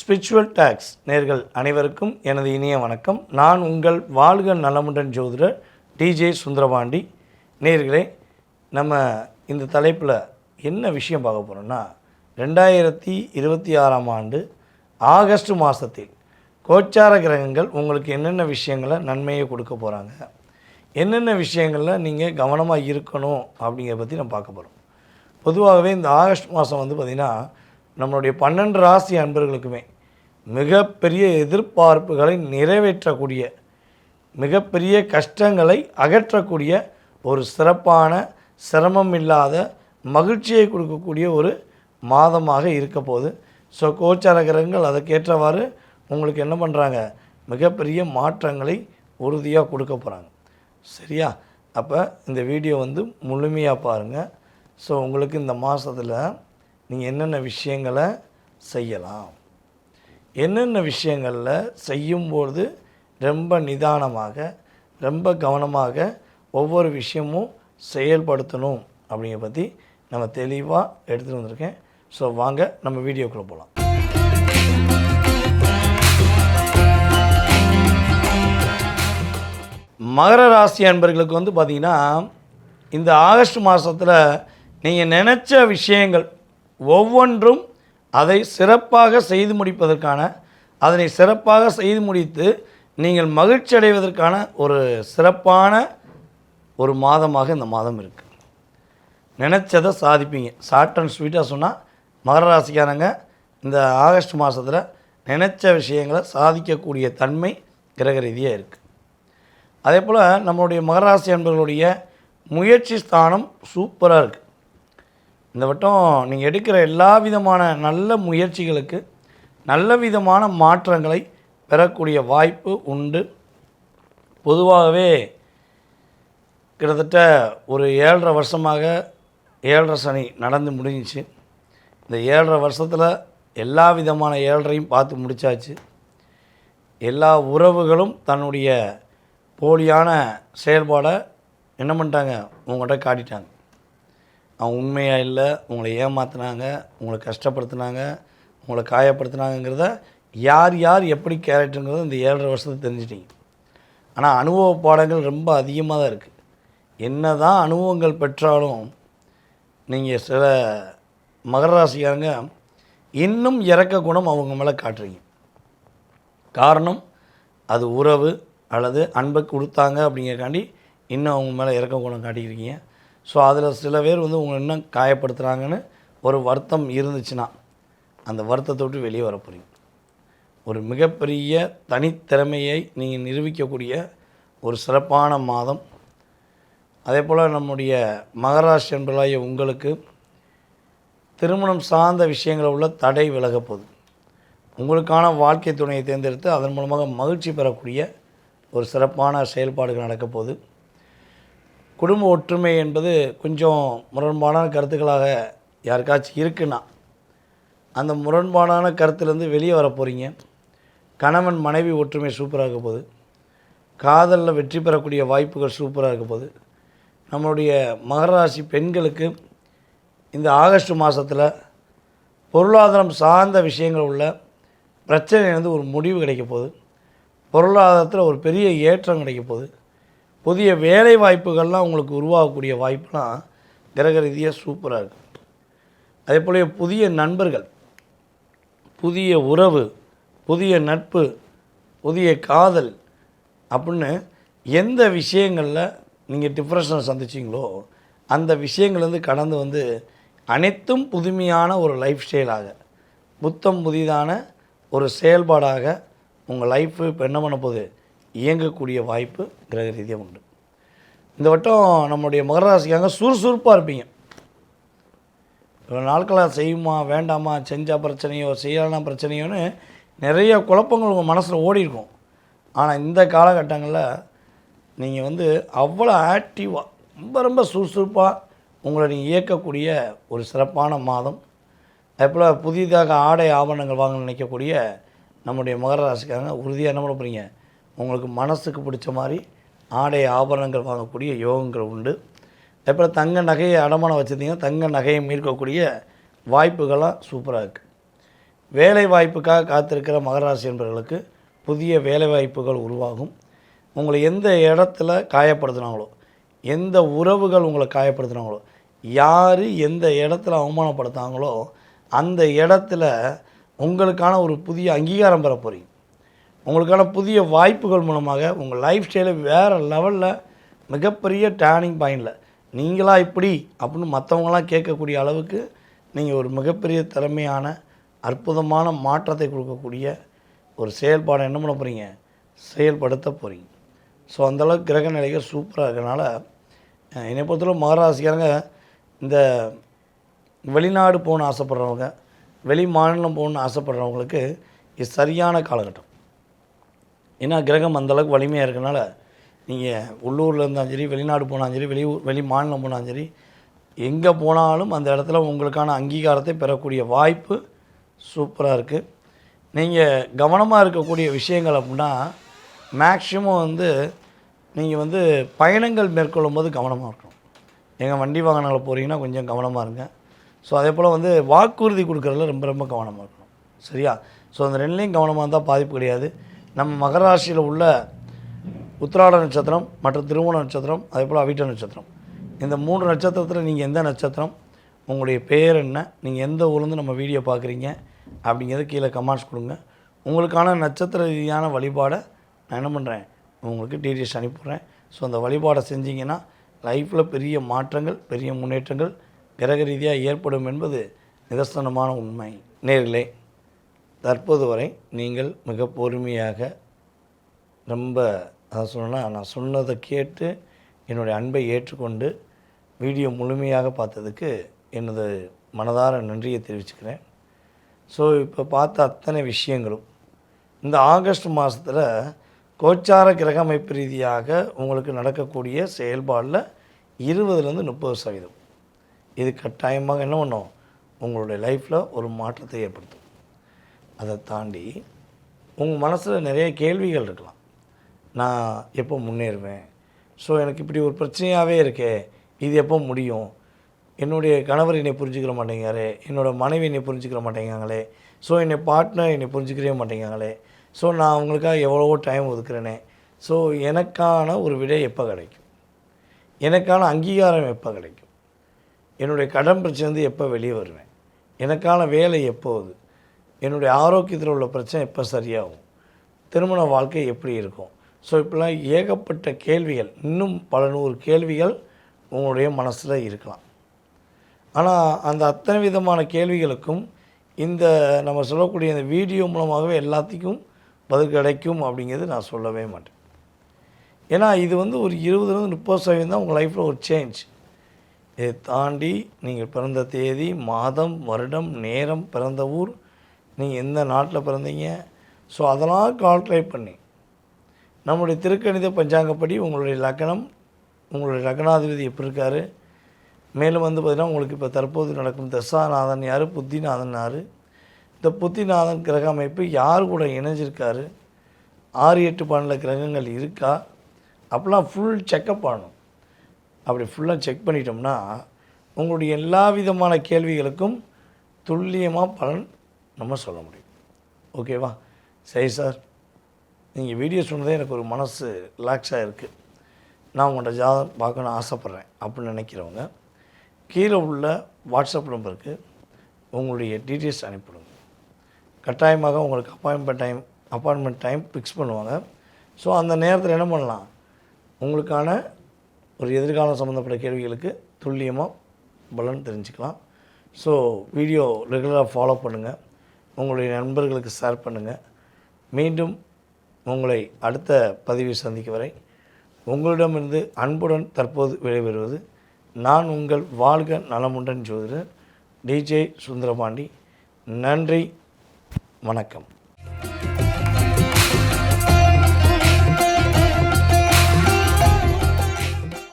Spiritual tax நேர்கள் அனைவருக்கும் எனது இனிய வணக்கம். நான் உங்கள் வாழ்க நலமுடன் ஜோதிடர் டிஜே சுந்தரபாண்டி. நேர்களே, நம்ம இந்த தலைப்பில் என்ன விஷயம் பார்க்க போகிறோம்னா, 2026ஆம் ஆண்டு ஆகஸ்ட் மாதத்தில் கோச்சார கிரகங்கள் உங்களுக்கு என்னென்ன விஷயங்களை நன்மையை கொடுக்க போகிறாங்க, என்னென்ன விஷயங்களில் நீங்கள் கவனமாக இருக்கணும் அப்படிங்கிறத பற்றி நம்ம பார்க்க போகிறோம். பொதுவாகவே இந்த ஆகஸ்ட் மாதம் பார்த்திங்கன்னா நம்மளுடைய 12 ராசி அன்பர்களுக்குமே மிகப்பெரிய எதிர்பார்ப்புகளை நிறைவேற்றக்கூடிய, மிகப்பெரிய கஷ்டங்களை அகற்றக்கூடிய ஒரு சிறப்பான, சிரமம் இல்லாத மகிழ்ச்சியை கொடுக்கக்கூடிய ஒரு மாதமாக இருக்க போகுது. ஸோ கோச்சார கிரகங்கள் அதுக்கேற்றவாறு உங்களுக்கு என்ன பண்ணுறாங்க, மிகப்பெரிய மாற்றங்களை உறுதியாக கொடுக்க போகிறாங்க. சரியா? அப்போ இந்த வீடியோ முழுமையாக பாருங்கள். ஸோ உங்களுக்கு இந்த மாதத்தில் நீங்கள் என்னென்ன விஷயங்களை செய்யலாம், என்னென்ன விஷயங்களில் செய்யும்போது ரொம்ப நிதானமாக, ரொம்ப கவனமாக ஒவ்வொரு விஷயமும் செயல்படுத்தணும் அப்படிங்கிற பற்றி நம்ம தெளிவாக எடுத்துகிட்டு வந்திருக்கேன். ஸோ வாங்க நம்ம வீடியோக்குள்ளே போகலாம். மகர ராசி அன்பர்களுக்கு பார்த்திங்கன்னா இந்த ஆகஸ்ட் மாதத்தில் நீங்கள் நினச்ச விஷயங்கள் ஒவ்வொன்றும் அதை சிறப்பாக செய்து முடிப்பதற்கான, அதனை சிறப்பாக செய்து முடித்து நீங்கள் மகிழ்ச்சி அடைவதற்கான ஒரு சிறப்பான ஒரு மாதமாக இந்த மாதம் இருக்குது. நினச்சதை சாதிப்பீங்க. ஷார்ட் அண்ட் ஸ்வீட்டாக சொன்னால் மகர ராசிக்காரங்க இந்த ஆகஸ்ட் மாதத்தில் நினச்ச விஷயங்களை சாதிக்கக்கூடிய தன்மை கிரக ரீதியாக இருக்குது. அதே போல் நம்மளுடைய மகர ராசி அன்பர்களுடைய முயற்சி ஸ்தானம் சூப்பராக இருக்குது. இந்த வட்டம் நீங்கள் எடுக்கிற எல்லா விதமான நல்ல முயற்சிகளுக்கு நல்ல விதமான மாற்றங்களை பெறக்கூடிய வாய்ப்பு உண்டு. பொதுவாகவே கிட்டத்தட்ட ஒரு 7.5 வருஷமாக 7.5 சனி நடந்து முடிஞ்சிச்சு. இந்த 7.5 வருஷத்தில் எல்லா விதமான 7.5யும் பார்த்து முடித்தாச்சு. எல்லா உறவுகளும் தன்னுடைய போலியான செயல்பாடை என்ன பண்ணிட்டாங்க, உங்கள்கிட்ட காட்டிட்டாங்க. அவங்க உண்மையாக இல்லை, உங்களை ஏமாற்றினாங்க, உங்களை கஷ்டப்படுத்தினாங்க, உங்களை காயப்படுத்தினாங்கிறத யார் யார் எப்படி கேரக்டருங்கிறத இந்த 7.5 வருஷத்தை தெரிஞ்சிட்டிங்க. ஆனால் அனுபவ பாடங்கள் ரொம்ப அதிகமாக தான் இருக்குது. என்ன தான் அனுபவங்கள் பெற்றாலும் நீங்கள் சில மகர ராசிக்காரங்க இன்னும் இறக்க குணம் அவங்க மேலே காட்டுறீங்க. காரணம் அது உறவு அல்லது அன்பை கொடுத்தாங்க அப்படிங்கிறக்காண்டி இன்னும் அவங்க மேலே இறக்க குணம் காட்டிக்கிறீங்க. ஸோ அதில் சில பேர் உங்களை இன்னும் காயப்படுத்துகிறாங்கன்னு ஒரு வருத்தம் இருந்துச்சுன்னா அந்த வருத்தத்தை விட்டு வெளியே வர போகிறீங்க. ஒரு மிகப்பெரிய தனித்திறமையை நீங்கள் நிரூபிக்கக்கூடிய ஒரு சிறப்பான மாதம். அதே போல் நம்முடைய மகராசி என்பதாகிய உங்களுக்கு திருமணம் சார்ந்த விஷயங்களில் உள்ள தடை விலகப் போகுது. உங்களுக்கான வாழ்க்கை துணையை தேர்ந்தெடுத்து அதன் மூலமாக மகிழ்ச்சி பெறக்கூடிய ஒரு சிறப்பான செயல்பாடுகள் நடக்கப் போகுது. குடும்ப ஒற்றுமை என்பது கொஞ்சம் முரண்பாடான கருத்துக்களாக யாருக்காச்சும் இருக்குன்னா அந்த முரண்பாடான கருத்துலேருந்து வெளியே வர போகிறீங்க. கணவன் மனைவி ஒற்றுமை சூப்பராக இருக்க போகுது. காதலில் வெற்றி பெறக்கூடிய வாய்ப்புகள் சூப்பராக இருக்க போகுது. நம்மளுடைய மகர ராசி பெண்களுக்கு இந்த ஆகஸ்ட் மாதத்தில் பொருளாதாரம் சார்ந்த விஷயங்கள் உள்ள பிரச்சனையிலேருந்து ஒரு முடிவு கிடைக்க போகுது. பொருளாதாரத்தில் ஒரு பெரிய ஏற்றம் கிடைக்க போகுது. புதிய வேலை வாய்ப்புகள்லாம் உங்களுக்கு உருவாகக்கூடிய வாய்ப்புலாம் கிரக ரீதியாக சூப்பராக இருக்குது. அதே போல புதிய நண்பர்கள், புதிய உறவு, புதிய நட்பு, புதிய காதல் அப்படின்னு எந்த விஷயங்களில் நீங்கள் டிப்ரெஷனை சந்திச்சிங்களோ அந்த விஷயங்கள்லேருந்து கடந்து அனைத்தும் புதுமையான ஒரு லைஃப் ஸ்டைலாக, புத்தம் புதிதான ஒரு செயல்பாடாக உங்கள் லைஃப்பு இப்போ என்ன பண்ண போகுது, இயங்கக்கூடிய வாய்ப்பு கிரக ரீதியாக உண்டு. இந்த வட்டம் நம்முடைய மகர ராசிக்காக சுறுசுறுப்பாக இருப்பீங்க. இவ்வளோ நாட்களாக செய்யுமா வேண்டாமா, செஞ்சால் பிரச்சனையோ செய்யலாம் பிரச்சனையோன்னு நிறைய குழப்பங்கள் உங்கள் மனசில் ஓடி இருக்கும். ஆனால் இந்த காலகட்டங்களில் நீங்கள் அவ்வளோ ஆக்டிவாக ரொம்ப ரொம்ப சுறுசுறுப்பாக உங்களை நீங்கள் இயக்கக்கூடிய ஒரு சிறப்பான மாதம். அதேபோல் புதிதாக ஆடை ஆபரணங்கள் வாங்க நினைக்கக்கூடிய நம்முடைய மகர ராசிக்காரங்க உறுதியாக என்ன பண்ண போகிறீங்க, உங்களுக்கு மனசுக்கு பிடிச்ச மாதிரி ஆடை ஆபரணங்கள் வாங்கக்கூடிய யோகங்கள் உண்டு. அதேபோல் தங்க நகையை அடமானம் வச்சுருந்தீங்கன்னா தங்க நகையை மீட்கக்கூடிய வாய்ப்புகள்லாம் சூப்பராக இருக்குது. வேலை வாய்ப்புக்காக காத்திருக்கிற மகராசி என்பவர்களுக்கு புதிய வேலை வாய்ப்புகள் உருவாகும். உங்களை எந்த இடத்துல காயப்படுத்தினாங்களோ, எந்த உறவுகள் உங்களை காயப்படுத்தினாங்களோ, யார் எந்த இடத்துல அவமானப்படுத்தாங்களோ அந்த இடத்துல உங்களுக்கான ஒரு புதிய அங்கீகாரம் பெற போகிறீங்க. உங்களுக்கான புதிய வாய்ப்புகள் மூலமாக உங்கள் லைஃப் ஸ்டைலை வேறு லெவலில் மிகப்பெரிய டேர்னிங் பாயிண்டில் நீங்களா இப்படி அப்படின்னு மற்றவங்களாம் கேட்கக்கூடிய அளவுக்கு நீங்கள் ஒரு மிகப்பெரிய திறமையான அற்புதமான மாற்றத்தை கொடுக்கக்கூடிய ஒரு செயல்பாடை என்ன பண்ண போகிறீங்க, செயல்படுத்த போகிறீங்க. ஸோ அந்தளவுக்கு கிரக நிலைகள் சூப்பராக இருக்கிறனால என்னை பொறுத்தவரை மகராசிக்காரங்க இந்த வெளிநாடு போகணுன்னு ஆசைப்படுறவங்க, வெளி மாநிலம் போகணுன்னு ஆசைப்படுறவங்களுக்கு இது சரியான காலகட்டம். ஏன்னா கிரகம் அந்தளவுக்கு வலிமையாக இருக்கனால நீங்கள் உள்ளூரில் இருந்தாலும் சரி, வெளிநாடு போனாலும் சரி, வெளி மாநிலம் போனாலும் சரி, எங்கே போனாலும் அந்த இடத்துல உங்களுக்கான அங்கீகாரத்தை பெறக்கூடிய வாய்ப்பு சூப்பராக இருக்குது. நீங்கள் கவனமாக இருக்கக்கூடிய விஷயங்கள் அப்படின்னா மேக்ஸிமம் நீங்கள் பயணங்கள் மேற்கொள்ளும் போது கவனமாக இருக்கணும். எங்கள் வண்டி வாகனங்கள் போகிறீங்கன்னா கொஞ்சம் கவனமாக இருங்க. ஸோ அதே போல் வாக்குறுதி கொடுக்குறதுல ரொம்ப ரொம்ப கவனமாக இருக்கணும். சரியா? ஸோ அந்த ரெண்டுலேயும் கவனமாக இருந்தால் பாதிப்பு கிடையாது. நம்ம மகராசியில் உள்ள உத்திராட நட்சத்திரம் மற்றும் திருவோண நட்சத்திரம், அதே போல் அவிட்ட நட்சத்திரம், இந்த 3 நட்சத்திரத்தில் நீங்கள் எந்த நட்சத்திரம், உங்களுடைய பேர் என்ன, நீங்கள் எந்த ஊர்லேருந்து நம்ம வீடியோ பார்க்குறீங்க அப்படிங்கிறது கீழே கமெண்ட்ஸ் கொடுங்க. உங்களுக்கான நட்சத்திர ரீதியான வழிபாடை நான் என்ன பண்ணுறேன், உங்களுக்கு டீட்டெயில்ஸ் அனுப்பிடுறேன். ஸோ அந்த வழிபாடை செஞ்சிங்கன்னா லைஃப்பில் பெரிய மாற்றங்கள், பெரிய முன்னேற்றங்கள் கிரக ரீதியாக ஏற்படும் என்பது நிதர்சனமான உண்மை. நேர்களே, தற்போது வரை நீங்கள் மிக பொறுமையாக ரொம்ப நான் சொன்னதை கேட்டு என்னுடைய அன்பை ஏற்றுக்கொண்டு வீடியோ முழுமையாக பார்த்ததுக்கு எனது மனதார நன்றியை தெரிவிச்சுக்கிறேன். ஸோ இப்போ பார்த்த அத்தனை விஷயங்களும் இந்த ஆகஸ்ட் மாதத்தில் கோச்சார கிரக அமைப்பு ரீதியாக உங்களுக்கு நடக்கக்கூடிய செயல்பாடில் 20-30% இது கட்டாயமாக என்ன பண்ணும், உங்களுடைய லைஃப்பில் ஒரு மாற்றத்தை ஏற்படுத்தும். அதை தாண்டி உங்கள் மனசில் நிறைய கேள்விகள் இருக்கலாம். நான் எப்போ முன்னேறுவேன், ஸோ எனக்கு இப்படி ஒரு பிரச்சனையாகவே இருக்கே, இது எப்போ முடியும், என்னுடைய கணவர் என்னை புரிஞ்சுக்கிற மாட்டேங்காரே, என்னோடய மனைவி என்னை புரிஞ்சுக்கிற மாட்டேங்காங்களே, ஸோ என்னை பார்ட்னர் என்னை புரிஞ்சுக்கவே மாட்டேங்காங்களே, ஸோ நான் அவங்களுக்காக எவ்வளவோ டைம் ஒதுக்குறேனே, ஸோ எனக்கான ஒரு விடை எப்போ கிடைக்கும், எனக்கான அங்கீகாரம் எப்போ கிடைக்கும், என்னுடைய கடன் பிரச்சனை எப்போ வெளியே வருவேன், எனக்கான வேலை எப்போது, என்னுடைய ஆரோக்கியத்தில் உள்ள பிரச்சனை எப்போ சரியாகும், திருமண வாழ்க்கை எப்படி இருக்கும். ஸோ இப்படிலாம் ஏகப்பட்ட கேள்விகள், இன்னும் பல 100 கேள்விகள் உங்களுடைய மனசில் இருக்கலாம். ஆனால் அந்த அத்தனை விதமான கேள்விகளுக்கும் இந்த நம்ம சொல்லக்கூடிய இந்த வீடியோ மூலமாகவே எல்லாத்துக்கும் பதில் கிடைக்கும் அப்படிங்கிறது நான் சொல்லவே மாட்டேன். ஏன்னா இது ஒரு 20-30% தான் உங்கள் லைஃப்பில் ஒரு சேஞ்ச். இதை தாண்டி நீங்கள் பிறந்த தேதி, மாதம், வருடம், நேரம், பிறந்த ஊர், நீங்கள் எந்த நாட்டில் பிறந்தீங்க, ஸோ அதெல்லாம் கால்குலேட் பண்ணி நம்முடைய திருக்கணித பஞ்சாங்கப்படி உங்களுடைய லக்னம், உங்களுடைய லக்னாதிபதி எப்படி இருக்கார், மேலும் பார்த்திங்கன்னா உங்களுக்கு இப்போ தற்போது நடக்கும் தசாநாதன் யார், புத்திநாதன் யார், இந்த புத்திநாதன் கிரக அமைப்பு யார் கூட இணைஞ்சிருக்காரு, 6-8 12 கிரகங்கள் இருக்கா, அப்படிலாம் ஃபுல் செக்கப் பண்ணணும். அப்படி ஃபுல்லாக செக் பண்ணிட்டோம்னா உங்களுடைய எல்லா விதமான கேள்விகளுக்கும் துல்லியமாக பலன் நம்ம சொல்ல முடியும். ஓகேவா? சரி சார், நீங்கள் வீடியோ சொன்னதே எனக்கு ஒரு மனசு ரிலாக்ஸாக இருக்குது, நான் உங்கள்கிட்ட ஜாதகம் பார்க்கணுன்னு ஆசைப்பட்றேன் அப்படின்னு நினைக்கிறவங்க கீழே உள்ள வாட்ஸ்அப் நம்பருக்கு உங்களுடைய டீட்டெயில்ஸ் அனுப்பிவிடுங்க. கட்டாயமாக உங்களுக்கு அப்பாயின்மெண்ட் டைம் ஃபிக்ஸ் பண்ணுவாங்க. ஸோ அந்த நேரத்தில் என்ன பண்ணலாம், உங்களுக்கான ஒரு எதிர்காலம் சம்மந்தப்பட்ட கேள்விகளுக்கு துல்லியமாக பலன் தெரிஞ்சுக்கலாம். ஸோ வீடியோ ரெகுலராக ஃபாலோ பண்ணுங்கள், உங்களுடைய நண்பர்களுக்கு ஷேர் பண்ணுங்கள். மீண்டும் உங்களை அடுத்த பதிவை சந்திக்கும் வரை உங்களிடமிருந்து அன்புடன் தற்போது விடைபெறுவது நான் உங்கள் வாழ்க நலமுடன் ஜோதிடர் DJ சுந்தரபாண்டி. நன்றி, வணக்கம்.